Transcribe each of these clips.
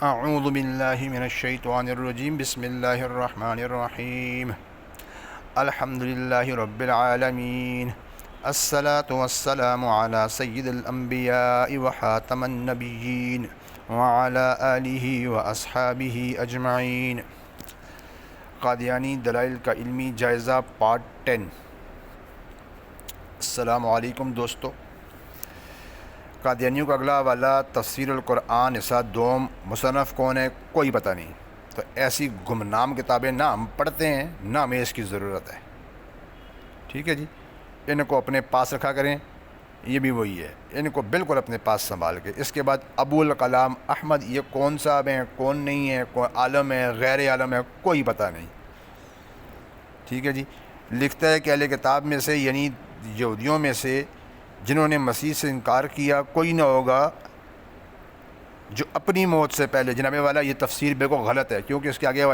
اعوذ باللہ من الشیطان الرجیم بسم اللہ الرحمن الرحیم الحمد للہ رب العالمین الصلاة والسلام علی سید الانبیاء وخاتم النبیین وعلی آلہ واصحابہ اجمعین۔ قادیانی دلائل کا علمی جائزہ پارٹ 10۔ السلام علیکم دوستو۔ قادیانیوں کا اگلا حوالہ تفسیر القرآن اسا دوم، مصنف کون ہے کوئی پتہ نہیں، تو ایسی گمنام کتابیں نہ ہم پڑھتے ہیں نہ ہمیں اس کی ضرورت ہے، ٹھیک ہے جی۔ ان کو اپنے پاس رکھا کریں، یہ بھی وہی ہے، ان کو بالکل اپنے پاس سنبھال کے۔ اس کے بعد ابو الکلام احمد، یہ کون صاحب ہیں کون نہیں ہے، کون عالم ہے غیر عالم ہے کوئی پتہ نہیں، ٹھیک ہے جی۔ لکھتا ہے کہ اہل کتاب میں سے یعنی یہودیوں میں سے جنہوں نے مسیح سے انکار کیا کوئی نہ ہوگا جو اپنی موت سے پہلے، جناب والا یہ تفسیر بالکل غلط ہے، کیونکہ اس کے آگے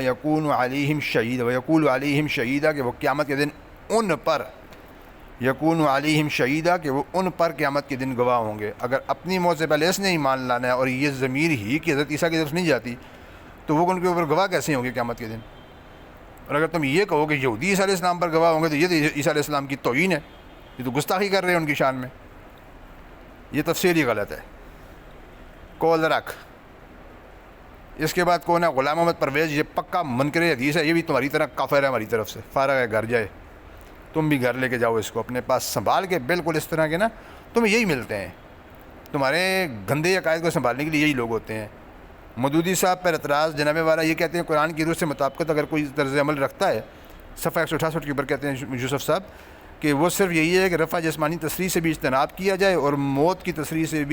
یکون علیہم شہید ویقول علیہم شہیدہ کہ وہ قیامت کے دن ان پر، یکون علیہم شہیدہ کہ وہ ان پر قیامت کے دن گواہ ہوں گے۔ اگر اپنی موت سے پہلے اس نے ایمان لانا ہے اور یہ ضمیر ہی کہ حضرت عیسیٰ کی طرف نہیں جاتی تو وہ ان کے اوپر گواہ کیسے ہوں گے قیامت کے دن؟ اور اگر تم یہ کہو کہ یہودی عیسیٰ علیہ السلام پر گواہ ہوں گے تو یہ تو عیسیٰ علیہ السلام کی توہین ہے، یہ تو گستاخی کر رہے ہیں ان کی شان میں، یہ تفسیر ہی غلط ہے۔ کول رکھ۔ اس کے بعد کون ہے؟ غلام محمد پرویز، یہ پکا منکر حدیث ہے، یہ بھی تمہاری طرح کافر ہے ہماری طرف سے، فارغ ہے گھر جائے، تم بھی گھر لے کے جاؤ اس کو اپنے پاس سنبھال کے، بالکل اس طرح کے نا تمہیں یہی ملتے ہیں، تمہارے گندے عقائد کو سنبھالنے کے لیے یہی لوگ ہوتے ہیں۔ مودودی صاحب پر اعتراض، جناب والا یہ کہتے ہیں قرآن کی روح سے مطابقت اگر کوئی طرز عمل رکھتا ہے، صفحہ 168 کے اوپر کہتے ہیں یوسف صاحب کہ وہ صرف یہی ہے کہ رفع جسمانی تصریح سے بھی اجتناب کیا جائے اور موت کی تصریح سے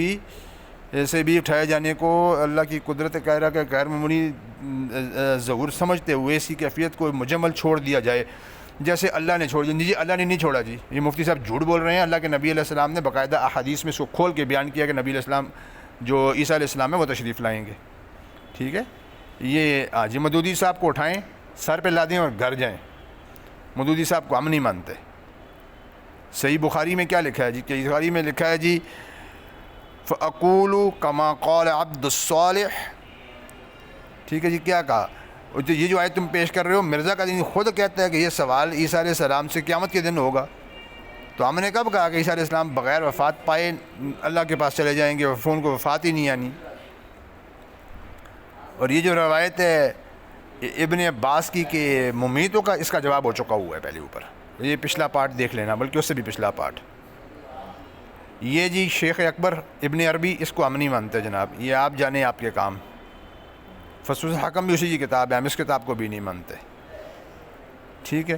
بھی اٹھائے جانے کو اللہ کی قدرت قاہرہ کا غیر معمولی ظہور سمجھتے ہوئے اسی کیفیت کو مجمل چھوڑ دیا جائے جیسے اللہ نے چھوڑ دیا۔ جی اللہ نے نہیں چھوڑا جی، یہ مفتی صاحب جھوٹ بول رہے ہیں۔ اللہ کے نبی علیہ السلام نے باقاعدہ احادیث میں اس کو کھول کے بیان کیا کہ نبی علیہ السلام جو عیسیٰ علیہ السلام ہے وہ تشریف لائیں گے، ٹھیک ہے۔ یہ جی مودودی صاحب کو اٹھائیں، سر پہ لا دیں اور گھر جائیں۔ مودودی صاحب کو ہم نہیں مانتے۔ صحیح بخاری میں کیا لکھا ہے جی؟ کہ بخاری میں لکھا ہے جی فَأَقُولُ كَمَا قَالَ عَبْدُ الصَّالِحِ، ٹھیک ہے جی۔ کیا کہا؟ یہ جو آیت تم پیش کر رہے ہو، مرزا کا دین خود کہتا ہے کہ یہ سوال عیسیٰ علیہ السلام سے قیامت کے دن ہوگا، تو ہم نے کب کہا کہ عیسیٰ علیہ السلام بغیر وفات پائے اللہ کے پاس چلے جائیں گے، ان کو وفات ہی نہیں آنی۔ اور یہ جو روایت ہے ابن عباس کی کہ ممیتوں کا، اس کا جواب ہو چکا ہوا ہے پہلے اوپر، یہ پچھلا پارٹ دیکھ لینا، بلکہ اس سے بھی پچھلا پارٹ۔ یہ جی شیخ اکبر ابن عربی، اس کو ہم نہیں مانتے جناب، یہ آپ جانیں آپ کے کام۔ فصوص حکم بھی اسی کی کتاب ہے، ہم اس کتاب کو بھی نہیں مانتے، ٹھیک ہے۔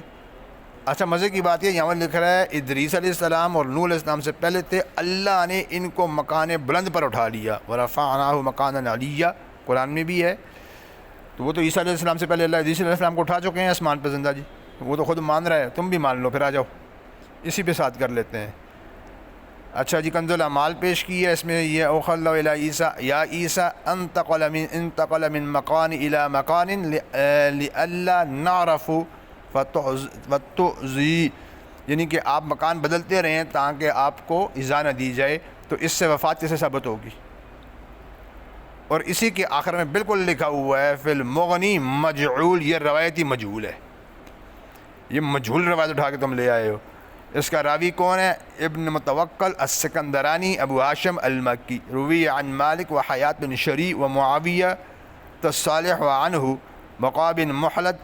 اچھا مزے کی بات یہ یہاں لکھ رہا ہے ادریس علیہ السلام اور نوح علیہ السلام سے پہلے تھے، اللہ نے ان کو مکان بلند پر اٹھا لیا، وَرَفَعْنَاهُ مَكَانًا عَلِيًّا، قرآن میں بھی ہے۔ تو وہ تو عیسیٰ علیہ السلام سے پہلے اللہ ادریس علیہ السلام کو اٹھا چکے ہیں آسمان پہ زندہ جی، وہ تو خود مان رہا ہے، تم بھی مان لو، پھر آ جاؤ اسی پہ ساتھ کر لیتے ہیں۔ اچھا جی کنز الاعمال پیش کی ہے، اس میں یہ اوحی اللہ الی عیسیٰ یا عیسیٰ انتقل من مکان الی مکان لئلا نعرف فتؤذی، یعنی کہ آپ مکان بدلتے رہیں تاکہ آپ کو ایذا نہ دی جائے، تو اس سے وفات کیسے ثابت ہوگی؟ اور اسی کے آخر میں بالکل لکھا ہوا ہے فی المغنی مجعول، یہ روایتی مجہول ہے، یہ مجہول روایت اٹھا کے تم لے آئے ہو۔ اس کا راوی کون ہے؟ ابن متوکل السکندرانی ابو ہاشم المکی، روی عن مالک و حیات بن شریع و معاویہ تصالح و عنہ بقاء بن محلد،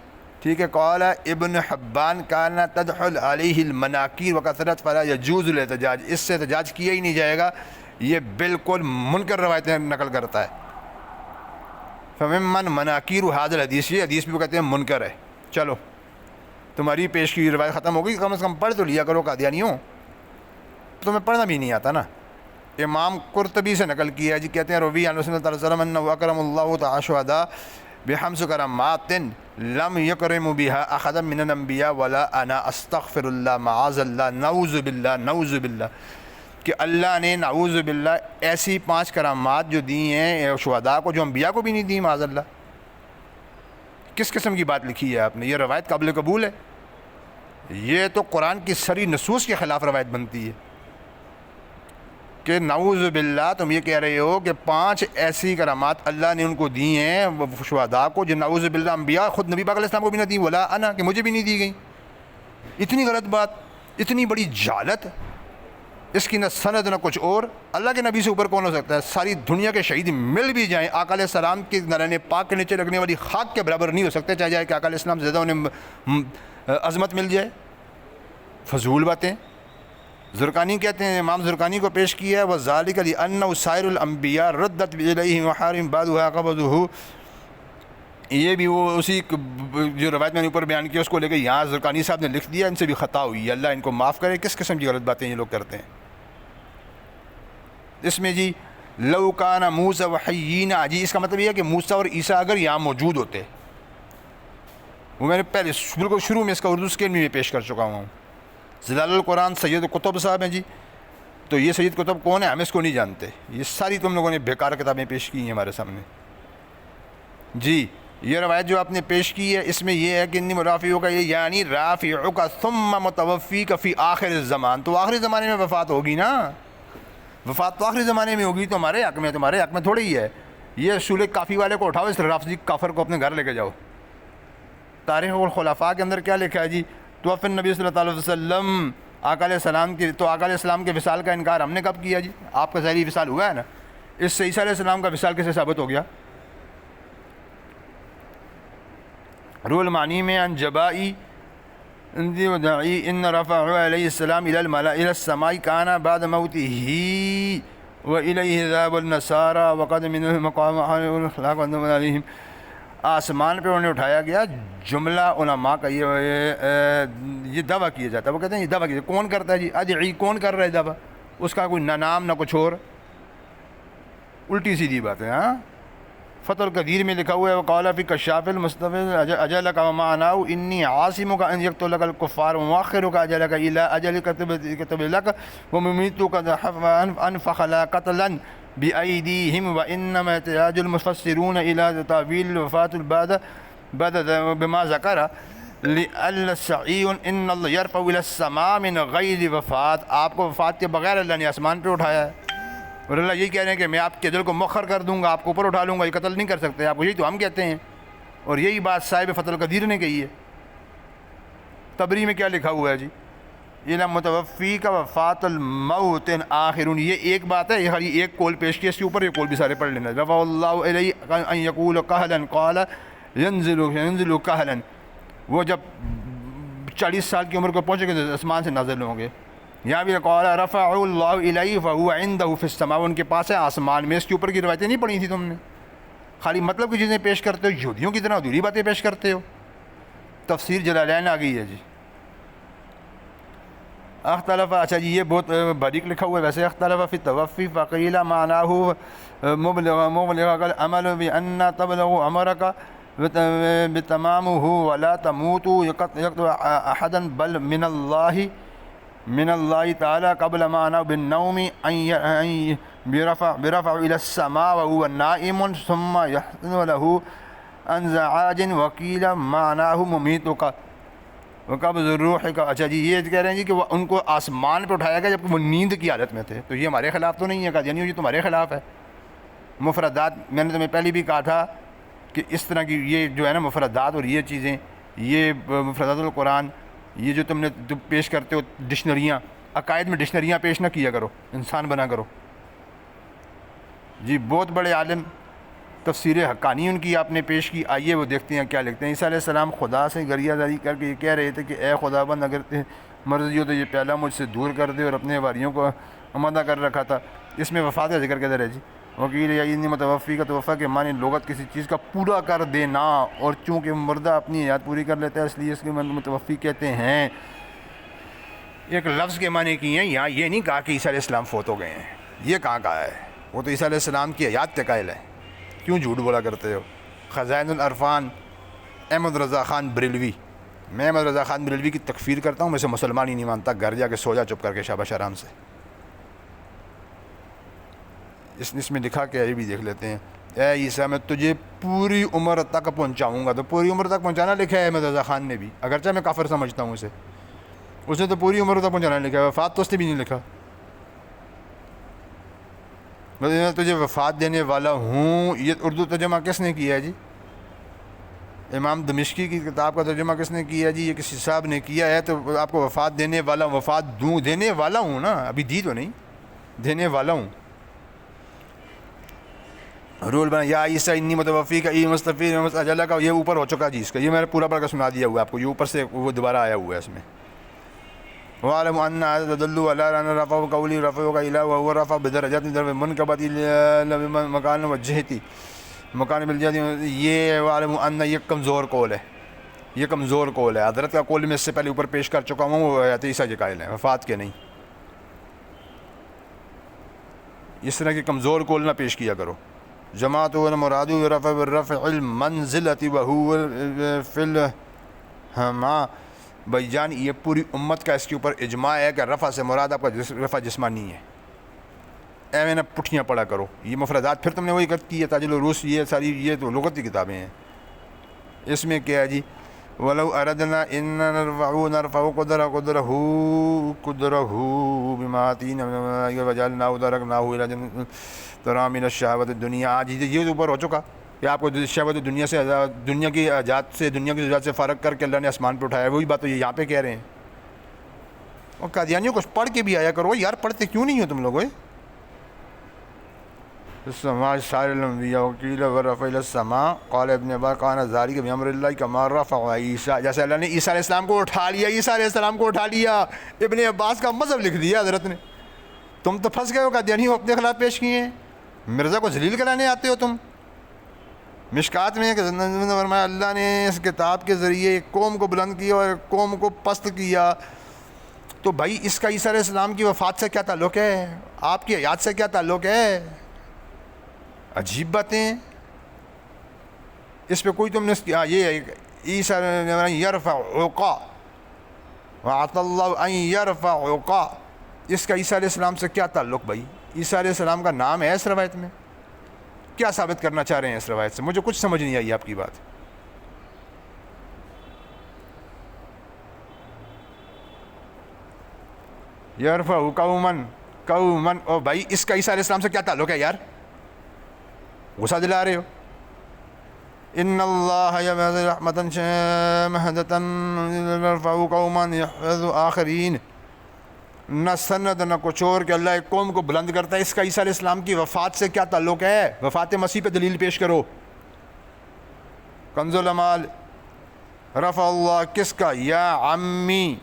ٹھیک ہے۔ قال ابن حبان کان تدخل علیہ المناکیر و کثرت فلا یجوز الاحتجاج، اس سے احتجاج کیا ہی نہیں جائے گا، یہ بالکل منکر روایتیں نقل کرتا ہے۔ فممن مناکیر هذا الحدیث، یہ حدیث بھی وہ کہتے ہیں منکر ہے۔ چلو تمہاری پیش کی روایت ختم ہو گئی، کم از کم پڑھ تو لیا کرو قادیانیوں، تمہیں پڑھنا بھی نہیں آتا نا۔ امام قرطبی سے نقل کیا ہے جی، کہتے ہیں روی عن رسول اللہ صلی اللہ علیہ وسلم انہ اکرم اللہ تعالی شہداء بخمس کرامات لم یکرم بها احدا من الانبیاء ولا انا استغفر اللہ معاذ اللہ نعوذ باللہ، کہ اللہ نے نعوذ باللہ ایسی 5 کرامات جو دی ہیں شہداء کو جو انبیاء کو بھی نہیں دی، معاذ اللہ۔ کس قسم کی بات لکھی ہے آپ نے؟ یہ روایت قابل قبول ہے؟ یہ تو قرآن کی سری نصوص کے خلاف روایت بنتی ہے۔ کہ نعوذ باللہ تم یہ کہہ رہے ہو کہ 5 ایسی کرامات اللہ نے ان کو دی ہیں شہداء کو جو نعوذ باللہ انبیاء خود نبی پاک علیہ السلام کو بھی نہ دی، ولا انا، کہ مجھے بھی نہیں دی گئی۔ اتنی غلط بات، اتنی بڑی جہالت، اس کی نہ سند نہ کچھ اور۔ اللہ کے نبی سے اوپر کون ہو سکتا ہے؟ ساری دنیا کے شہید مل بھی جائیں، آقا علیہ السلام کے نران پاک کے نیچے لگنے والی خاک کے برابر نہیں ہو سکتے، چاہے جائے کہ آقا علیہ السلام سے زیادہ انہیں عظمت مل جائے۔ فضول باتیں۔ زرقانی کہتے ہیں، امام زرقانی کو پیش کیا ہے، وَذَلِكَ لِأَنَّهُ سَائِرُ الْأَنْبِيَاء رَدَّتْ إِلَيْهِ مَحَارِمْ بَعْضُهَا قَبَضُهُ۔ یہ بھی وہ اسی جو روایت میں نے اوپر بیان کیا اس کو لے کے یہاں زرقانی صاحب نے لکھ دیا، ان سے بھی خطا ہوئی ہے، اللہ ان کو معاف کرے۔ کس قسم کی غلط باتیں یہ لوگ کرتے ہیں اس میں جی؟ لَوْ كَانَ مُوسَىٰ وَحَيِّينَ، جی اس کا مطلب یہ ہے کہ موسیٰ اور عیسیٰ اگر یہاں موجود ہوتے، وہ میں نے پہلے بالکل شروع میں اس کا اردو اسکیل میں پیش کر چکا ہوں۔ ظلال القرآن سید قطب صاحب ہیں جی، تو یہ سید قطب کون ہے؟ ہم اس کو نہیں جانتے، یہ ساری تم لوگوں نے بیکار کتابیں پیش کی ہیں ہمارے سامنے جی۔ یہ روایت جو آپ نے پیش کی ہے اس میں یہ ہے کہ انی مرافعک، یہ یعنی رافعک ثم متوفیک فی آخر الزمان، تو آخری زمانے میں وفات ہوگی نا، وفات تو آخری زمانے میں ہوگی، تو ہمارے حق میں، تمہارے حق میں تھوڑی ہی ہے۔ یہ اصول کافی والے کو اٹھاؤ، اس رافضی کافر کو اپنے گھر لے کے جاؤ۔ تاریخ الخلفاء کے اندر کیا لکھا ہے جی؟ توفی النبی صلی اللہ علیہ وسلم، آقا علیہ السلام کی، تو آقا علیہ السلام کے وصال کا انکار ہم نے کب کیا جی؟ آپ کا ظاہری وصال ہوا ہے نا، اس سے عیسیٰ علیہ السلام کا وصال کیسے ثابت ہو گیا؟ روح المعانی میں عن جبائی وداعی ان رفع علیہ السلام الى السماء کان بعد موته والیہ ذهب النصارى وقد من المقام الاخلاق علیہم، آسمان پہ انہوں نے اٹھایا گیا۔ جملہ علماء کا یہ دعویٰ کیا جاتا ہے، وہ کہتے ہیں یہ دعویٰ کیا، کون کرتا ہے جی؟ ادعی، کون کر رہا ہے دعویٰ؟ اس کا کوئی نہ نام نہ کچھ اور، الٹی سیدھی بات ہے۔ ہاں، فتح القدیر میں لکھا ہوا ہے، وقال فی کشاف المستفی اجلک وما اناؤ انی عاصمک ان یقتلک الکفار ومؤخرک اجلک الی اجل کتب لک وممیتک انفخ لا قتلا بأیدیہم وانما احتجاج المفسرون الی تاویل وفات بعد بما ذکر لأن سعی ان اللہ یرفع الی السماء من غیر وفات، آپ کو وفات کے بغیر اللہ نے آسمان پہ اٹھایا ہے، اور اللہ یہی کہہ رہے ہیں کہ میں آپ کے دل کو مؤخر کر دوں گا، آپ کو اوپر اٹھا لوں گا، یہ قتل نہیں کر سکتے آپ کو، یہی تو ہم کہتے ہیں، اور یہی بات صاحب فتح القدیر نے کہی ہے۔ تبری میں کیا لکھا ہوا ہے جی؟ یہ متوفی کا وفات الموت آخر، یہ ایک بات ہے، یہ خالی ایک قول پیش کیا، اس کے اوپر یہ قول بھی سارے پڑھ لینا۔ رفع اللہ الیہ ان یقول کہلا قال ینزل کہلا، وہ جب 40 سال کی عمر کو پہنچے گے تو آسمان سے نازل ہوں گے۔ یہاں بھی قال رفع اللہ الیہ فہو عندہ فی السماء، ان کے پاس ہے آسمان میں۔ اس کے اوپر کی روایتیں نہیں پڑھی تھی تم نے، خالی مطلب کی چیزیں پیش کرتے ہو، یہودیوں کی طرح ادھوری باتیں پیش کرتے ہو۔ تفسیر جلالین آ گئی ہے جی۔ اختلف، اچھا جی یہ بہت باریک لکھا ہوا ہے ویسے، اختلف فی التوفی فقیل معناہ مبلغ العمل بان تبلغ عمرک بتمامہ ولا تموت یقتل احدا بل من اللہ تعالی قبل معناہ بالنوم برفع الى السماء وهو نائم ثم يحسن له انزعاج وقیل معناہ ممیتک وقبض الروح کا۔ اچھا جی یہ کہہ رہے ہیں جی کہ وہ ان کو آسمان پہ اٹھایا گیا جبکہ وہ نیند کی حالت میں تھے، تو یہ ہمارے خلاف تو نہیں ہے، قادیانیوں یہ تمہارے خلاف ہے۔ مفردات میں نے تمہیں پہلے بھی کہا تھا کہ اس طرح کی یہ جو ہے نا مفردات اور یہ چیزیں، یہ مفردات القرآن، یہ جو تم نے پیش کرتے ہو ڈکشنریاں، عقائد میں ڈکشنریاں پیش نہ کیا کرو، انسان بنا کرو جی۔ بہت بڑے عالم تفسیر حقانی ان کی آپ نے پیش کی، آئیے وہ دیکھتے ہیں کیا لکھتے ہیں۔ عیسیٰ علیہ السلام خدا سے گریہ زاری کر کے یہ کہہ رہے تھے کہ اے خداوند اگر مرضی ہو تو یہ پہلا مجھ سے دور کر دے، اور اپنے واریوں کو آمادہ کر رکھا تھا۔ اس میں وفات کا ذکر کدھر ہے جی؟ وکیل یا انی متوفی کا توفیٰ کے معنی لغت کسی چیز کا پورا کر دینا، اور چونکہ مردہ اپنی حیات پوری کر لیتا ہے اس لیے اس کے متوفی کہتے ہیں۔ ایک لفظ کے معنی کی ہیں، یہاں یہ نہیں کہا کہ عیسیٰ علیہ السلام فوت ہو گئے ہیں، یہ کہاں کہا ہے؟ وہ تو عیسیٰ علیہ السلام کی حیات کے قائل ہے، کیوں جھوٹ بولا کرتے ہو؟ خزائن العرفان احمد رضا خان بریلوی، میں احمد رضا خان بریلوی کی تکفیر کرتا ہوں، میں سے مسلمان ہی نہیں مانتا، گھر جا کے سو جا چپ کر کے شاباش آرام سے۔ اس میں لکھا کہ یہ بھی دیکھ لیتے ہیں، اے عیسیٰ میں تجھے پوری عمر تک پہنچاؤں گا، تو پوری عمر تک پہنچانا لکھا ہے احمد رضا خان نے بھی، اگرچہ میں کافر سمجھتا ہوں اسے، اس نے تو پوری عمر تک پہنچانا لکھا ہے، وفات تو اس نے بھی نہیں لکھا۔ میں تجھے وفات دینے والا ہوں، یہ اردو ترجمہ کس نے کیا ہے جی؟ امام دمشقی کی کتاب کا ترجمہ کس نے کیا جی؟ یہ کسی صاحب نے کیا ہے، تو آپ کو وفات دینے والا، وفات دوں، دینے والا ہوں نا، ابھی دی تو نہیں، دینے والا ہوں۔ رول بنا یا عیسیٰ انی متوفی کا ای مستفی اجلہ کا، یہ اوپر ہو چکا جی اس کا، یہ میں نے پورا پڑھ کر سنا دیا ہوا آپ کو، یہ اوپر سے وہ دوبارہ آیا ہوا ہے اس میں۔ وَعَلَمُ أَنَّ هَذَا تَدُلُّ عَلَىٰ أَنَّ رَفْعَهُ قَوْلِي رَفْعُهُ إِلَىٰ وَهُوَ رَفْعُ بِدَرَجَاتٍ ذَرْفٍ مُنْقَبَةٍ مَكَانٍ وَجِهَةٍ مکان مل جاتی، یہ وَعَلَمُ أَنَّ یہ کمزور قول ہے، یہ کمزور قول ہے، حضرت کا قول میں اس سے پہلے اوپر پیش کر چکا ہوں، وہ آیت عیسیٰ کے قائل ہیں، وفات کے نہیں۔ اس طرح کے کمزور قول نہ پیش کیا کرو۔ جماعت مراد رفع بالرفع المنزلۃ وهو فی الہما، بھائی جان یہ پوری امت کا اس کے اوپر اجماع ہے کہ رفع سے مراد آپ کا رفع جسمانی ہے۔ ایویں نہ پٹھیاں پڑھا کرو، یہ مفردات پھر تم نے وہی کی ہے، تاج العروس، یہ ساری یہ تو لغت کی کتابیں ہیں، اس میں کیا ہے جی؟ وَلَوْ أَرَدْنَا إِن نَرْفَعُ قَدْرَهُ بِمَا آتِينَا وَجَعَلْنَاهُ تَرَكْنَاهُ إِلَىٰ تَرَىٰ مِنَ الشَّهَوَاتِ الدُّنْيَا۔ آج یہ تو اوپر ہو چکا کہ آپ کو شہوت دنیا سے، دنیا کی ذات سے، دنیا کی ذات سے فارغ کر کے اللہ نے آسمان پہ اٹھایا، وہی بات تو یہ یہاں پہ کہہ رہے ہیں۔ اور قادیانیوں کچھ پڑھ کے بھی آیا کرو یار، پڑھتے کیوں نہیں ہو تم لوگ؟ السماء سائر الانبیاء وقیل ورفع الى السماء قال ابن عباس کان ذلك بامر اللہ کما رفع عیسیٰ، جیسے اللہ نے عیسیٰ علیہ السلام کو اٹھا لیا، عیسیٰ علیہ السلام کو اٹھا لیا، ابن عباس کا مذہب لکھ دیا حضرت نے۔ تم تو پھنس گئے ہو، قادیانی ہو، اپنے خلاف پیش کیے ہیں، مرزا کو ذلیل کرانے آتے ہو تم۔ مشکات میں فرمایا اللہ نے اس کتاب کے ذریعے ایک قوم کو بلند کیا اور ایک قوم کو پست کیا، تو بھائی اس کا عیسیٰ علیہ السلام کی وفات سے کیا تعلق ہے؟ آپ کی حیات سے کیا تعلق ہے؟ عجیب باتیں، اس پہ کوئی تم نے یہ عیسیٰ یرفعک وعطا اللہ ان یرفعک، اس کا عیسیٰ علیہ السلام سے کیا تعلق بھائی؟ عیسیٰ علیہ السلام کا نام ہے اس روایت میں، کیا ثابت کرنا چاہ رہے ہیں اس روایت سے؟ مجھے کچھ سمجھ نہیں آئی آپ کی بات۔ یرفع قوما، او بھائی اس کا عیسیٰ علیہ السلام سے کیا تعلق ہے یار؟ غصہ دلا رہے ہو۔ ان اللہ یبعث رحمۃ مہدۃ یرفع قوما یحفظ آخرین، نہ سند نہ کچھ اور کہ اللہ ایک قوم کو بلند کرتا ہے، اس کا عیسیٰ علیہ السلام کی وفات سے کیا تعلق ہے؟ وفات مسیح پہ دلیل پیش کرو۔ کنز الامال رفع اللہ کس کا؟ یا عمی،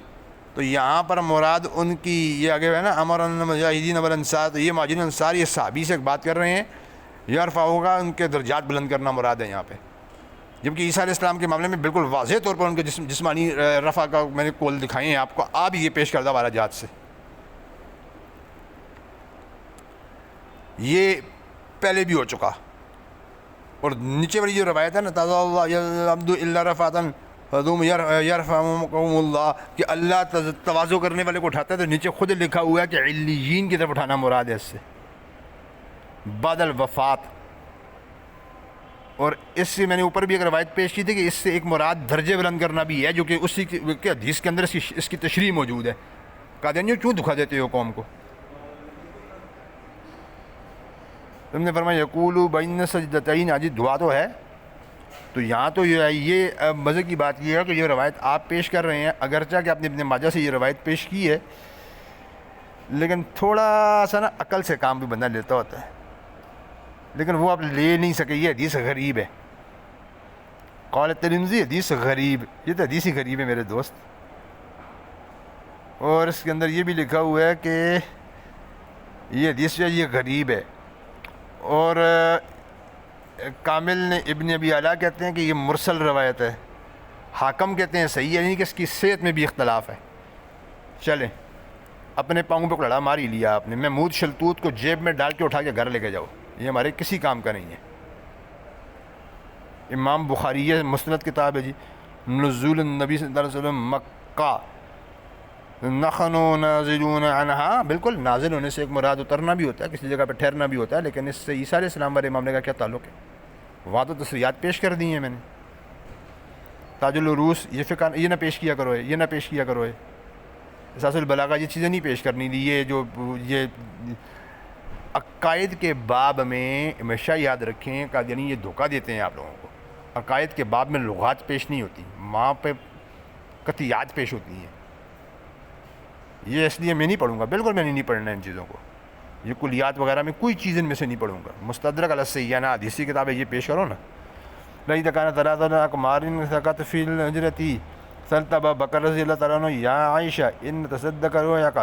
تو یہاں پر مراد ان کی، یہ آگے ہے نا امر المجاہدین والانصار، تو یہ مہاجرین انصار یہ صحابی سے بات کر رہے ہیں، یرفع ہوگا ان کے درجات بلند کرنا مراد ہے یہاں پہ، جبکہ عیسیٰ علیہ السلام کے معاملے میں بالکل واضح طور پر ان کے جسمانی رفع کا میں نے قول دکھائے ہیں آپ کو، آپ یہ پیش کردہ والا جات سے، یہ پہلے بھی ہو چکا۔ اور نیچے والی جو روایت ہے نا تازہ اللہ عبد اللہ رفعتاً فدوم یرفعکم اللہ، کہ اللہ تواضع کرنے والے کو اٹھاتا ہے، تو نیچے خود لکھا ہوا ہے کہ علیین کی طرف اٹھانا مراد ہے اس سے بعد الوفات۔ اور اس سے میں نے اوپر بھی ایک روایت پیش کی تھی کہ اس سے ایک مراد درجے بلند کرنا بھی ہے، جو کہ اسی کے حدیث کے اندر اس کی تشریح موجود ہے۔ قادیانیوں کیوں دکھا دیتے ہو قوم کو؟ تم نے فرمایا یقول بین سجدتین، آج دعا تو ہے، تو یہاں تو یہ مزے کی بات یہ ہے کہ یہ روایت آپ پیش کر رہے ہیں، اگرچہ کہ آپ نے ابن ماجہ سے یہ روایت پیش کی ہے، لیکن تھوڑا سا نا عقل سے کام بھی بندہ لیتا ہوتا ہے، لیکن وہ آپ لے نہیں سکے، یہ حدیث غریب ہے۔ قال ترمذی حدیث غریب، یہ تو حدیث ہی غریب ہے میرے دوست۔ اور اس کے اندر یہ بھی لکھا ہوا ہے کہ یہ حدیث جو ہے یہ غریب ہے، اور کامل نے ابن ابی اعلیٰ کہتے ہیں کہ یہ مرسل روایت ہے، حاکم کہتے ہیں صحیح ہے، یعنی کہ اس کی صحت میں بھی اختلاف ہے۔ چلیں اپنے پاؤں پہ لڑا مار ہی لیا آپ نے، محمود شلتوت کو جیب میں ڈال کے اٹھا کے گھر لے کے جاؤ، یہ ہمارے کسی کام کا نہیں ہے۔ امام بخاری ہے، مسند کتاب ہے جی، نزول النبی صلی اللہ علیہ وسلم مکہ نحن نازلون عنہا، بالکل نازل ہونے سے ایک مراد اترنا بھی ہوتا ہے، کسی جگہ پہ ٹھہرنا بھی ہوتا ہے، لیکن اس سے عیسیٰ علیہ السلام والے معاملے کا کیا تعلق ہے؟ وہاں تو تصریحات پیش کر دی ہیں میں نے۔ تاج العروس یہ فقہ یہ نہ پیش کیا کرو ہے، یہ نہ پیش کیا کرو ہے، اساس البلاغہ یہ چیزیں نہیں پیش کرنی تھی، یہ جو یہ عقائد کے باب میں ہمیشہ یاد رکھیں قادیانی یہ دھوکہ دیتے ہیں آپ لوگوں کو. عقائد کے باب میں لغات پیش نہیں ہوتی، وہاں پہ قطعیات پیش ہوتی ہیں. یہ اس لیے میں نہیں پڑھوں گا، بالکل میں نہیں پڑھنا ان چیزوں کو. یہ کلیات وغیرہ میں کوئی چیز ان میں سے نہیں پڑھوں گا. مستدرک علی السیانہ حدیثی کتابیں یہ پیش کرو نا. نہیں دکانہ ترادن اقمارن سقط فی الحجرتی سلطبہ بکر رضی اللہ تعالیٰ عنہ یا عائشہ ان تصدق رویک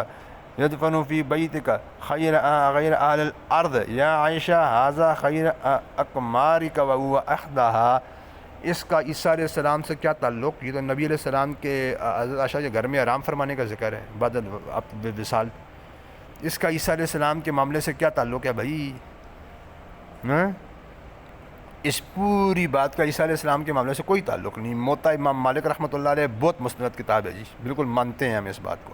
یدفن فی بیتک خیر غیر اہل الارض یا عائشہ ھذا خیر اقمارک وهو احدھا. اس کا عیسیٰ علیہ السلام سے کیا تعلق؟ یہ تو نبی علیہ السلام کے حضرت عائشہ کے گھر میں آرام فرمانے کا ذکر ہے بعد وصال. اس کا عیسیٰ علیہ السلام کے معاملے سے کیا تعلق ہے بھائی؟ اس پوری بات کا عیسیٰ علیہ السلام کے معاملے سے کوئی تعلق نہیں. موطا امام مالک رحمۃ اللہ علیہ بہت مستند کتاب ہے جی، بالکل مانتے ہیں ہم اس بات کو.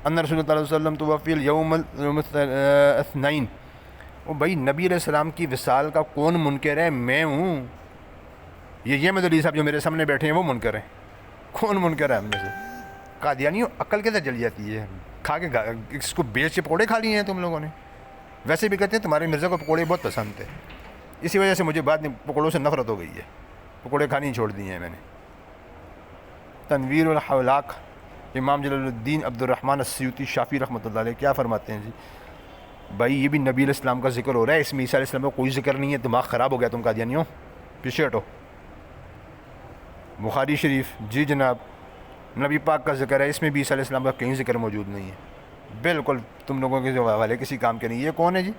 ان رسول اللہ علیہ وسلم توفی یوم الاثنین. وہ بھائی نبی علیہ السلام کی وصال کا کون منکر ہے؟ میں ہوں. یہ مدعی صاحب جو میرے سامنے بیٹھے ہیں وہ منکر ہیں. کون منکر ہے ہم میں سے؟ قادیانیوں عقل کیسے جل جاتی ہے؟ کھا کے اس کو بیچ کے پکوڑے کھا لیے ہیں تم لوگوں نے. ویسے بھی کہتے ہیں تمہارے مرزا کو پکوڑے بہت پسند تھے، اسی وجہ سے مجھے بعد میں پکوڑوں سے نفرت ہو گئی ہے. پکوڑے کھانی چھوڑ دی ہیں میں نے. تنویر الحولاق امام جلال الدین عبد الرحمن السیوطی شافعی رحمۃ اللہ علیہ کیا فرماتے ہیں جی؟ بھائی یہ بھی نبی علیہ السلام کا ذکر ہو رہا ہے، اس میں عیسیٰ علیہ السلام کا کوئی ذکر نہیں ہے. دماغ خراب ہو گیا تم قادیانیوں، پیچھے ہٹو. بخاری شریف جی جناب نبی پاک کا ذکر ہے، اس میں بھی عیسیٰ علیہ السلام کا کہیں ذکر موجود نہیں ہے. بالکل تم لوگوں کے جو حوالے کسی کام کے نہیں. یہ کون ہے جی؟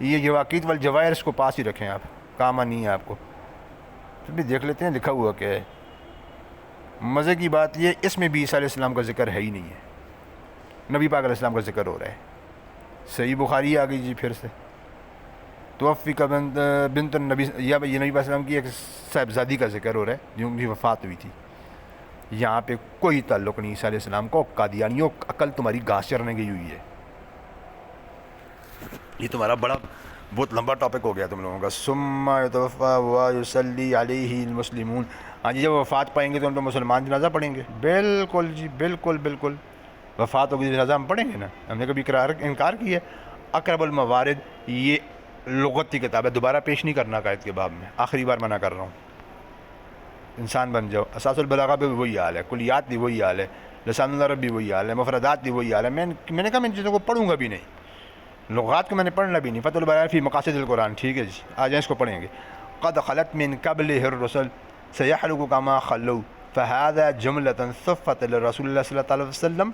یہ یواقیت والجواہر، اس کو پاس ہی رکھیں آپ، کام نہیں ہے آپ کو. پھر بھی دیکھ لیتے ہیں لکھا ہوا کیا ہے. مزے کی بات یہ اس میں بھی عیسیٰ علیہ السلام کا ذکر ہے ہی نہیں ہے، نبی پاک علیہ السلام کا ذکر ہو رہا ہے. صحیح بخاری آ گئی جی پھر سے. توفی کا بنت النبی، یا بھائی نبی علیہ السلام کی ایک صاحبزادی کا ذکر ہو رہا ہے جو ان کی وفات ہوئی تھی. یہاں پہ کوئی تعلق نہیں عیسیٰ علیہ السلام کو. قادیانیوں عقل تمہاری گھاس چرنے گئی ہوئی ہے. یہ تمہارا بہت لمبا ٹاپک ہو گیا تم لوگوں کا. ثم یتوفی ویصلی علیہ المسلمون. ہاں جی، جب وفات پائیں گے تو ان پہ مسلمان جنازہ پڑھیں گے. بالکل جی، بالکل بالکل. وفات ہوگی جنازہ ہم پڑھیں گے نا. ہم نے کبھی انکار کیا ہے؟ اقرب الموارد یہ لغت کی کتاب ہے، دوبارہ پیش نہیں کرنا عقائد کے باب میں. آخری بار منع کر رہا ہوں. انسان بن جاؤ. اساس البلاغہ پہ بھی وہی حال ہے، کلیات بھی وہی حال ہے، لسان العرب بھی وہی حال ہے، مفردات بھی وہی حال ہے. میں نے کہا میں ان چیزوں کو پڑھوں گا بھی نہیں، لغات کو میں نے پڑھنا بھی نہیں. فتح الباری فی مقاصد القرآن، ٹھیک ہے جی، آ جائیں اس کو پڑھیں گے. قد خلت من قبلہ الرسل سیحلق کما خلوا فہذا جملۃ صفت لرسول اللہ صلی اللہ علیہ وسلم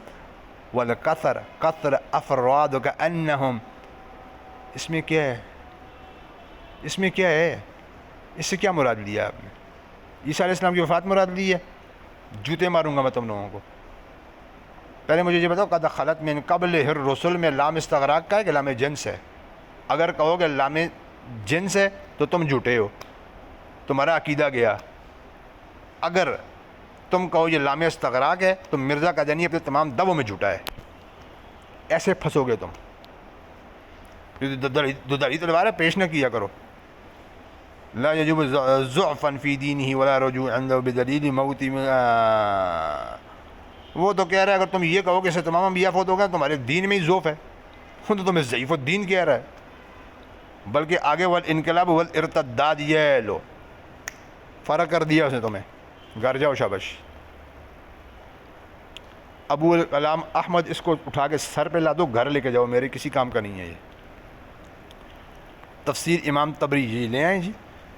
والکثر قطر افراد کانہم. اس میں کیا ہے؟ اس میں کیا ہے؟ اس سے کیا مراد لیا آپ نے؟ عیسیٰ علیہ السلام کی وفات مراد لی ہے؟ جوتے ماروں گا میں تم لوگوں کو. پہلے مجھے یہ بتاؤ قد خلت من قبل الرسل میں لام استغراق کا ہے کہ لام جنس ہے؟ اگر کہو کہ لام جنس ہے تو تم جھوٹے ہو، تمہارا عقیدہ گیا. اگر تم کہو یہ لام استغراق ہے تو مرزا قادیانی اپنے تمام دبوں میں جھوٹا ہے. ایسے پھنسو گے تم. دوداری تلوار ہے، پیش نہ کیا کرو. لا یجب ضعفا فی دینہ ولا رجوع عنہ بدلیل موت. وہ تو کہہ رہا ہے اگر تم یہ کہو کہ اسے تمام انبیاء فوت ہو گئے تمہارے دین میں ہی ضعف ہے. وہ تو تمہیں ضعیف الدین کہہ رہا ہے. بلکہ آگے والانقلاب والارتداد یہ لو فرق کر دیا اس نے تمہیں. گھر جاؤ شابش. ابو الکلام احمد اس کو اٹھا کے سر پہ لا دو، گھر لے کے جاؤ، میرے کسی کام کا نہیں ہے یہ. تفسیر امام طبری جی لے آئیں جی.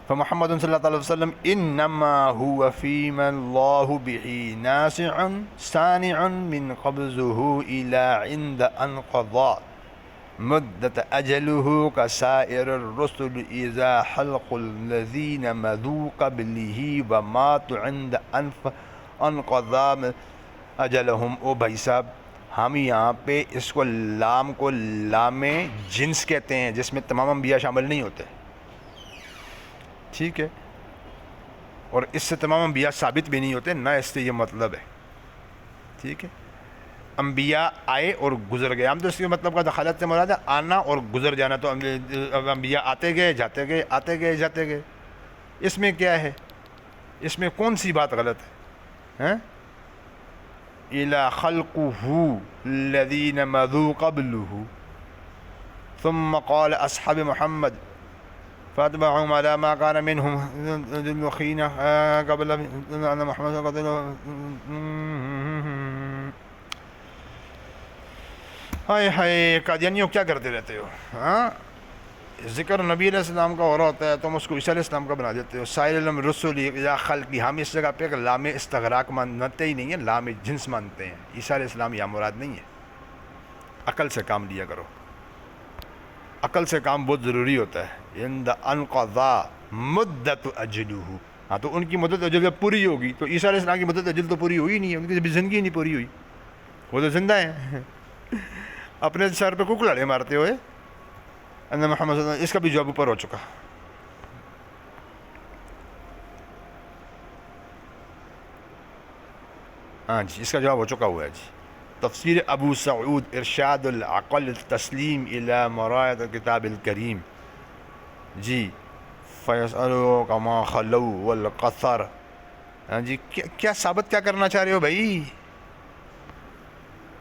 فمحمد صلی اللہ علیہ وسلم انما هو فيما الله به ناسع صانع من قبضه الى عند ان قضى مدة اجله كسائر الرسل اذا حلق الذين مضوا قبله وماتوا عند ان قضى اجلهم. او بھائی صاحب ہم یہاں پہ اس کو لام جنس کہتے ہیں جس میں تمام انبیاء شامل نہیں ہوتے، ٹھیک ہے؟ اور اس سے تمام انبیاء ثابت بھی نہیں ہوتے، نہ اس سے یہ مطلب ہے، ٹھیک ہے؟ انبیاء آئے اور گزر گئے. ہم تو اس کے مطلب کا دخالت سے مراد ہے آنا اور گزر جانا. تو انبیاء آتے گئے جاتے گئے، آتے گئے جاتے گئے. اس میں کیا ہے؟ اس میں کون سی بات غلط ہے؟ إِلَى خَلْقُهُ الَّذِينَ مَضُوا قَبْلُهُ ثم قال اصحاب محمد فاتبعهم على ما كان منهم ذلخين قبل ان محمد قتل. ہائے ہائے قادیانیوں کیا کرتے رہتے ہو؟ ہاں، ذکر نبی علیہ السلام کا ہو رہا ہوتا ہے تم اس کو عیسیٰ علیہ السلام کا بنا دیتے ہو. سائر علم رسول یا خلقی، ہم اس جگہ پہ لام استغراق مانتے ہی نہیں ہیں، لام جنس مانتے ہیں. عیسیٰ علیہ السلام یا مراد نہیں ہے. عقل سے کام لیا کرو، عقل سے کام بہت ضروری ہوتا ہے. عند انقضا مدت اجلہ، ہاں تو ان کی مدت اجل جب پوری ہوگی تو عیسیٰ علیہ السلام کی مدت اجل تو پوری ہوئی نہیں ہے، ان کی زندگی نہیں پوری ہوئی، وہ تو زندہ ہیں. اپنے سر پہ ککڑے مارتے ہوئے ان محمد صلی اللہ علیہ وسلم، اس کا بھی جواب اوپر ہو چکا. ہاں جی، اس کا جواب ہو چکا ہوا ہے جی. تفسیر ابو سعود ارشاد العقل تسلیم الی مرایت کتاب الکریم جی. فیسألوا کما خلو والقصر. ہاں جی، کیا ثابت کیا کرنا چاہ رہے ہو بھائی؟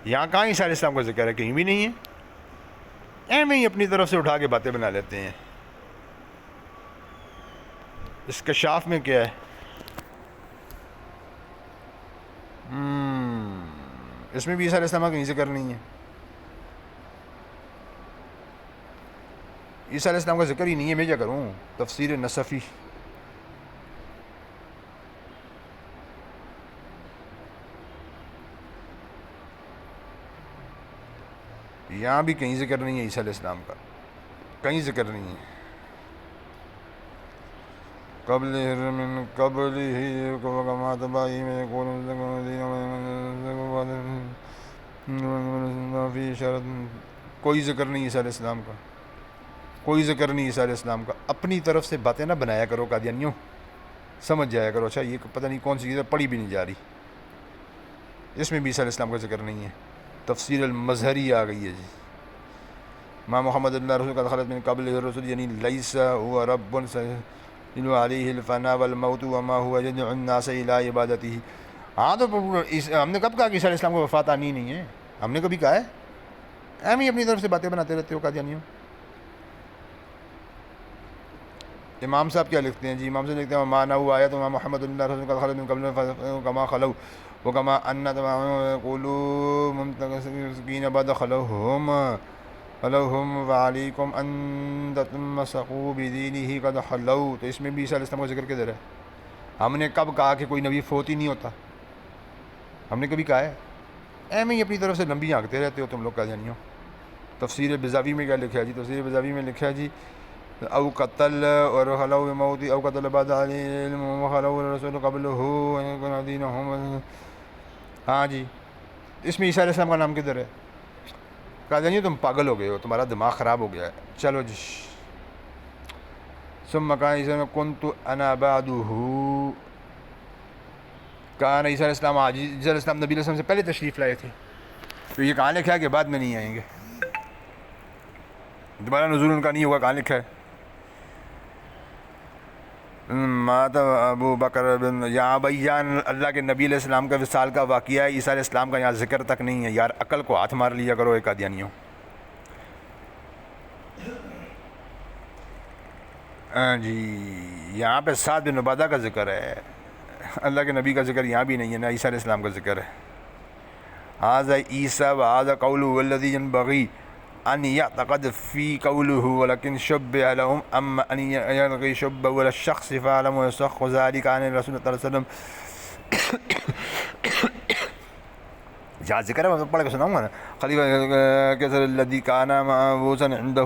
یہاں کہاں عیسیٰ علیہ السلام کا ذکر ہے؟ کہیں بھی نہیں ہے. ایویں ہی اپنی طرف سے اٹھا کے باتیں بنا لیتے ہیں. اس کشاف میں کیا ہے؟ اس میں بھی عیسیٰ علیہ السلام کا کہیں ذکر نہیں ہے. عیسیٰ علیہ السلام کا ذکر ہی نہیں ہے. میں کیا کروں؟ تفسیر نصفی یہاں بھی کہیں ذکر نہیں ہے عیسیٰ علیہ السلام کا، کہیں ذکر نہیں ہے. قبل من قبل ہی کما تباہی میں کوئی ذکر نہیں عیسیٰ علیہ السلام کا، کوئی ذکر نہیں عیسیٰ علیہ السلام کا. اپنی طرف سے باتیں نہ بنایا کرو قادیانیوں، سمجھ جایا کرو. اچھا یہ پتہ نہیں کون سی چیز ہے، پڑھی بھی نہیں جا رہی. اس میں بھی عیسیٰ علیہ السلام کا ذکر نہیں ہے. تفسیر المظہری آ گئی ہے جی. ما محمد اللہ رسول قد خلت من قبل الرسل یعنی لیس هو رب سیل علیہ الفنا والموت وما هو یدعو الناس الی عبادتہ. ہاں تو ہم نے کب کہا کہ عیسیٰ علیہ السلام کو وفات آنی نہیں ہے؟ ہم نے کبھی کہا ہے؟ ہم ہی اپنی طرف سے باتیں بناتے رہتے ہو قادیانیوں. امام صاحب کیا لکھتے ہیں جی؟ امام صاحب لکھتے ہیں ما نہ ہوا آیت ما محمد اللہ رسول قد خلت من قبل کما خلو وکما ان یقولوا ممتسکین بعد خلوہم وعلیکم ان تتمسکوا بدینہ قد خلو. تو اس میں بھی عیسیٰ علیہ السلام کا ذکر کدھر ہے؟ ہم نے کب کہا کہ کوئی نبی فوت ہی نہیں ہوتا؟ ہم نے کبھی کہا ہے؟ ایویں ہی اپنی طرف سے لمبی آنکھتے رہتے ہو تم لوگ قادیانیوں. تفسیر بزاوی میں کیا لکھا ہے جی؟ تفسیر بزاوی میں لکھا ہے جی او قتل اور خلو موت او قتل بعد علم وخلو الرسول قبلہ دینہم. ہاں جی، اس میں عیسیٰ علیہ السلام کا نام کدھر ہے؟ قادیانی تم پاگل ہو گئے ہو، تمہارا دماغ خراب ہو گیا ہے. چلو جی. ثم کان عیسیٰ میں کنت انا بعدہ. کان عیسیٰ علیہ السلام عیسیٰ علیہ السلام نبی علیہ السلام سے پہلے تشریف لائے تھے. تو یہ کہاں لکھا ہے کہ بعد میں نہیں آئیں گے؟ دوبارہ نزول ان کا نہیں ہوگا، کہاں لکھا ہے؟ مات ابو بکر بن، یہاں بیان اللہ کے نبی علیہ السلام کا وصال کا واقعہ ہے، عیسیٰ علیہ السلام کا یہاں ذکر تک نہیں ہے. یار عقل کو ہاتھ مار لیا کرو ایک قادیانیوں. جی یہاں پہ سعد بن عبادہ کا ذکر ہے، اللہ کے نبی کا ذکر یہاں بھی نہیں ہے، نہ عیسیٰ علیہ السلام کا ذکر ہے. ھذا عیسیٰ وھذا قولہ والذی ینبغی ان یعتقد فی قولہ ولکن شبہ لہم اما ان یلغی شبہ الشخص فعلم ویصح ذلک عن رسول اللہ صلی اللہ علیہ وسلم. جہاں ذکر ہے میں پڑھ کے سناؤں گا نا. خلیفہ کیسر الذی کان معبوسا عندہ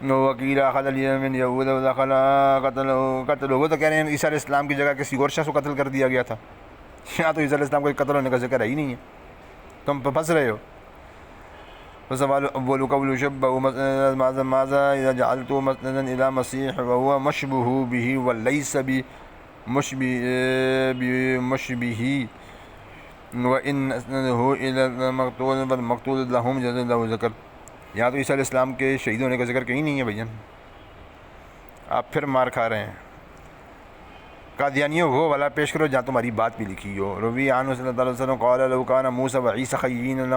وکیل اخذ الیمن یہود ودخل قتل. وہ تو کہہ رہے ہیں عیسیٰ علیہ السلام کی جگہ کسی اور شخص کو قتل کر دیا گیا تھا. یہاں تو عیسیٰ علیہ السلام کو قتل ہونے کا ذکر ہے ہی نہیں ہے، تم پھنس رہے ہو. فسوال اول قول شبہ ماذا اذا جعلت مسندا الى مسیح وهو مشبہ به وليس بمشبہ وان اسنده الى المقتول فالمقتول لهم جزاء له ذکر. یہاں تو عیسیٰ علیہ السلام کے شہید ہونے کا ذکر کہیں نہیں ہے بھائی. آپ پھر مار کھا رہے ہیں. قادیانیوں وہ والا پیش کرو جہاں تمہاری بات بھی لکھی ہو. روی عنہ صلی اللہ علیہ وسلم قال لو كان موسى وعيسى خيرين الى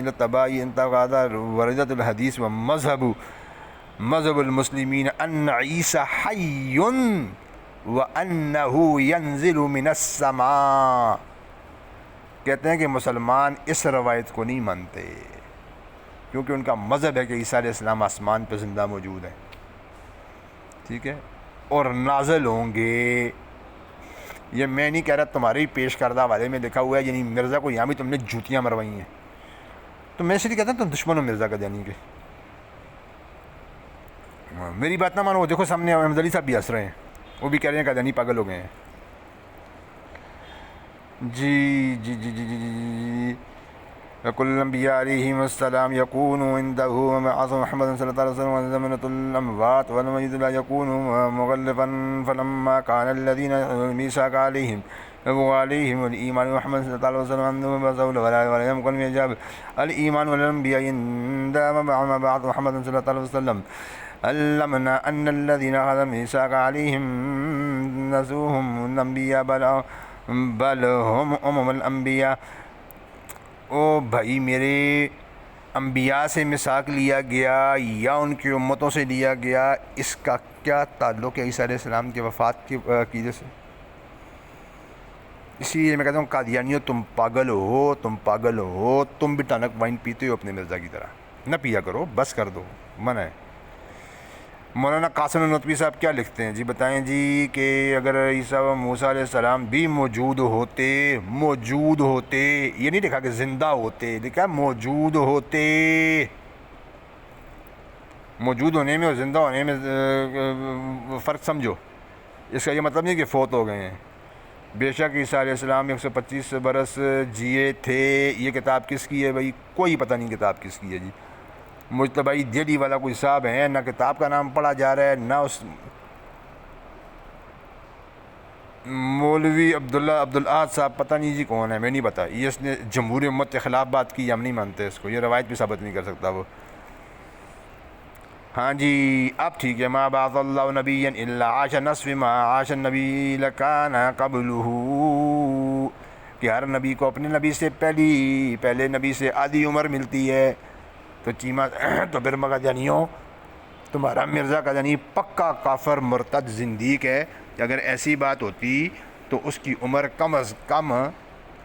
التباء انت هذا وردت الحديث مذهب المسلمين ان عيسى حي وانه ينزل من السماء. کہتے ہیں کہ مسلمان اس روایت کو نہیں مانتے کیونکہ ان کا مذہب ہے کہ عیسیٰ علیہ السلام آسمان پہ زندہ موجود ہیں, ٹھیک ہے, اور نازل ہوں گے. یہ میں نہیں کہہ رہا, تمہارے ہی پیش کردہ والے میں لکھا ہوا ہے, یعنی مرزا کو یہاں بھی تم نے جوتیاں مروائی ہیں. تو میں اس لیے کہتا ہوں تم دشمن ہو مرزا کا جانی کے. میری بات نہ مانو, دیکھو سامنے احمد علی صاحب بھی ہنس رہے ہیں, وہ بھی کہہ رہے ہیں قادیانی پاگل ہو گئے ہیں. جی جی جی جی جی جی وكل الانبياء عليهم السلام يكون عنده ومعص محمد صلى الله عليه وسلم وزمنة الاموات والمجد لا يكون مغلفا فلما كان الذين ميثاق عليهم وعليهم الايمان محمد صلى الله عليه وسلم انه رسول ولا يمكن يجاب الايمان والانبياء عندما بعد محمد صلى الله عليه وسلم علمنا ان الذين اخذ ميثاق عليهم نسوهم الانبياء بل هم الانبياء. او بھائی میرے, انبیاء سے میثاق لیا گیا یا ان کی امتوں سے لیا گیا, اس کا کیا تعلق ہے عیسیٰ علیہ السلام کی وفات کے عقیدے سے؟ اسی لیے میں کہتا ہوں قادیانیوں تم پاگل ہو, تم پاگل ہو, تم بھی ٹانک وائن پیتے ہو اپنے مرزا کی طرح. نہ پیا کرو, بس کر دو, منع ہے. مولانا قاسم نطوی صاحب کیا لکھتے ہیں جی, بتائیں جی کہ اگر عیسیٰ و موسیٰ علیہ السلام بھی موجود ہوتے, یہ نہیں لکھا کہ زندہ ہوتے, لکھا موجود ہوتے. موجود ہونے میں اور زندہ ہونے میں فرق سمجھو. اس کا یہ مطلب نہیں کہ فوت ہو گئے ہیں. بے شک عیسیٰ علیہ السلام 125 برس جیے تھے. یہ کتاب کس کی ہے بھائی؟ کوئی پتہ نہیں کتاب کس کی ہے جی. مجتبی دہلی والا کوئی صاحب ہے, نہ کتاب کا نام پڑھا جا رہا ہے, نہ اس مولوی عبدالاحد صاحب پتہ نہیں جی کون ہے, میں نہیں پتا. یہ اس نے جمہوری امت کے خلاف بات کی, ہم نہیں مانتے اس کو, یہ روایت بھی ثابت نہیں کر سکتا وہ. ہاں جی اب ٹھیک ہے. ما بعث اللہ نبی الا عاش نصف ما عاش النبی لکان قبلہ, کہ ہر نبی کو اپنے نبی سے پہلے نبی سے آدھی عمر ملتی ہے. تو چیمہ تو پھر قادیانیوں تمہارا مرزا قادیانی پکا کافر مرتد زندیق ہے. کہ اگر ایسی بات ہوتی تو اس کی عمر کم از کم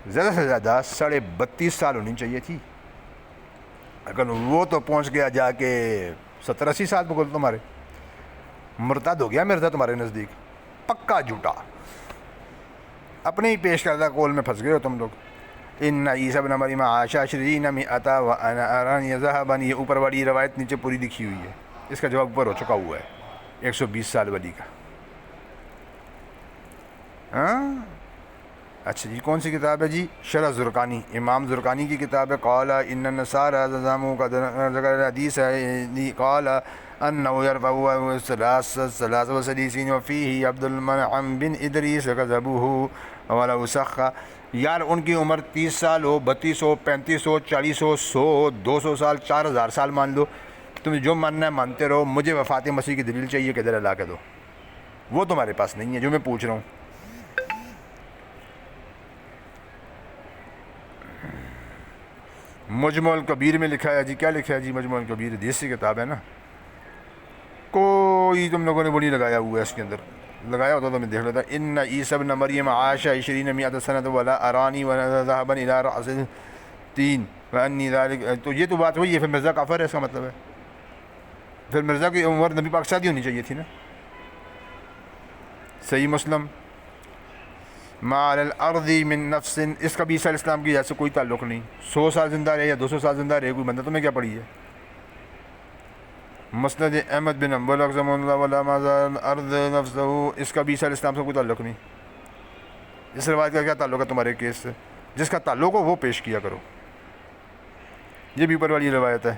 زیادہ سے زیادہ 32.5 سال ہونی چاہیے تھی. اگر وہ تو پہنچ گیا جا کے 70-80 سال بکل تمہارے. مرتد ہو گیا مرزا تمہارے نزدیک, پکا جھوٹا. اپنے ہی پیش کردہ قول میں پھنس گئے ہو تم لوگ. ان عیسیٰ ابن مریم عاش 20 مئة وانا ارانی ذهبا, یہ اوپر والی روایت نیچے پوری لکھی ہوئی ہے. اس کا جواب اوپر ہو چکا ہوا ہے 120 سال والی کا. ہاں اچھا جی, کون سی کتاب ہے جی؟ شرح زرقانی, امام زرقانی کی کتاب ہے. قال ان النصارى زعموا قد ذکر الحدیث ہے قال انه يرفع 33 وفيه عبد المنعم بن ادریس كذبوه ولو صح. یار ان کی عمر 30 سال ہو, 32 ہو, 35 ہو, 40 ہو, 100 ہو, 200 سال, 4000 سال مان لو, تمہیں جو ماننا ہے مانتے رہو. مجھے وفات مسیح کی دلیل چاہیے کہ ادھر لا کے دو. وہ تمہارے پاس نہیں ہے جو میں پوچھ رہا ہوں. مجمع الکبیر میں لکھا ہے جی, کیا لکھا ہے جی مجمع الکبیر؟ حدیث کی کتاب ہے نا. کوئی تم لوگوں نے وہ نہیں لگایا ہوا ہے اس کے اندر. لگایا ہوتا تو میں دیکھ لیتا. ان عیسیٰ ابن مریم عاش 20 مئة سنة ولا ارانی ولا ذهبا الى رأس 3 وانی ذلك. تو یہ تو بات ہوئی ہے, پھر مرزا کافر ہے, اس کا مطلب ہے پھر مرزا کی عمر نبی پاک شادی ہونی چاہیے تھی نا. صحیح مسلم ما علی الارض من نفس, اس کا بھی عیسیٰ علیہ السلام کی جیسے کوئی تعلق نہیں. 100 سال زندہ رہے یا 200 سال زندہ رہے, کوئی بندہ تمہیں کیا پڑی ہے؟ مسند احمد بن حنبل اقسم اللہ ولا ما زال الارض نفسه, اس کا بھی عیسیٰ علیہ السلام سے کوئی تعلق نہیں. اس روایت کا کیا تعلق ہے تمہارے کیس سے؟ جس کا تعلق ہو وہ پیش کیا کرو. یہ بھی اوپر والی روایت ہے.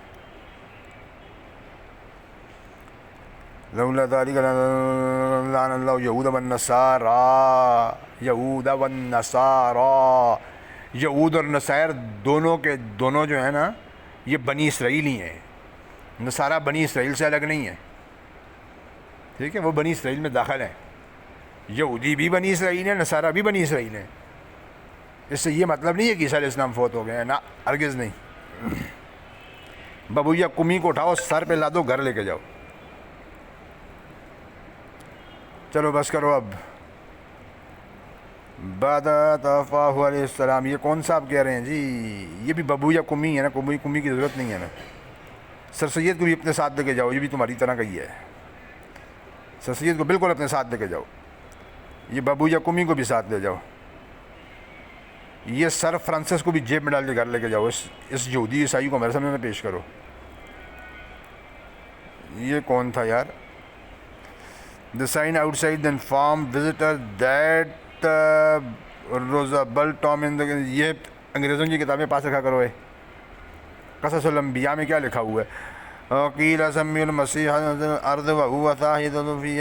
لولا ذلك لعن الله یہود والنصارى, یہود والنصارى, یہود اور نصائر دونوں کے دونوں جو ہیں نا یہ بنی اسرائیلی ہیں. نصارہ بنی اسرائیل سے الگ نہیں ہے, ٹھیک ہے, وہ بنی اسرائیل میں داخل ہیں. یہودی بھی بنی اسرائیل ہیں، نصارہ بھی بنی اسرائیل ہیں. اس سے یہ مطلب نہیں ہے کہ عیسیٰ علیہ السلام فوت ہو گئے ہیں، نہ ہرگز نہیں. ببویا کمی کو اٹھاؤ، سر پہ لا دو، گھر لے کے جاؤ. چلو بس کرو اب. بعد توفاہ علیہ السلام، یہ کون سا آپ کہہ رہے ہیں جی؟ یہ بھی ببویا کمی ہے نا، کمی کی ضرورت نہیں ہے نا. سر سید کو بھی اپنے ساتھ لے کے جاؤ، یہ بھی تمہاری طرح کا ہی ہے. سر سید کو بالکل اپنے ساتھ لے کے جاؤ. یہ ببویا کمی کو بھی ساتھ لے جاؤ. یہ سر فرانسس کو بھی جیب میں ڈال کے گھر لے کے جاؤ. اس یہودی عیسائی کو میرے سامنے میں پیش کرو. یہ کون تھا یار؟ The sign outside the informed visitor that Roosevelt Tom in the یہ انگریزوں کی کتابیں پاس رکھا کرو. قصص الانبیاء میں کیا لکھا ہوا ہے؟ قیل سمی المسیح الارض وهو ثاهد في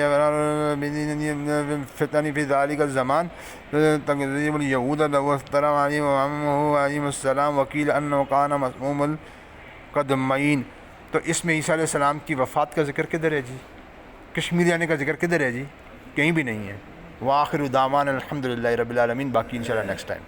فتن في ذلك الزمان تكذيب اليهود له افترى عليه وعمه عليهم السلام وقيل انه كان مسموم القدمين. تو اس میں عیسیٰ علیہ السلام کی وفات کا ذکر کدھر ہے جی؟ کشمیر آنے کا ذکر کدھر ہے جی؟ کہیں بھی نہیں ہے. وآخر دعوانا الحمدللہ رب العالمین. باقی انشاءاللہ نیکسٹ ٹائم.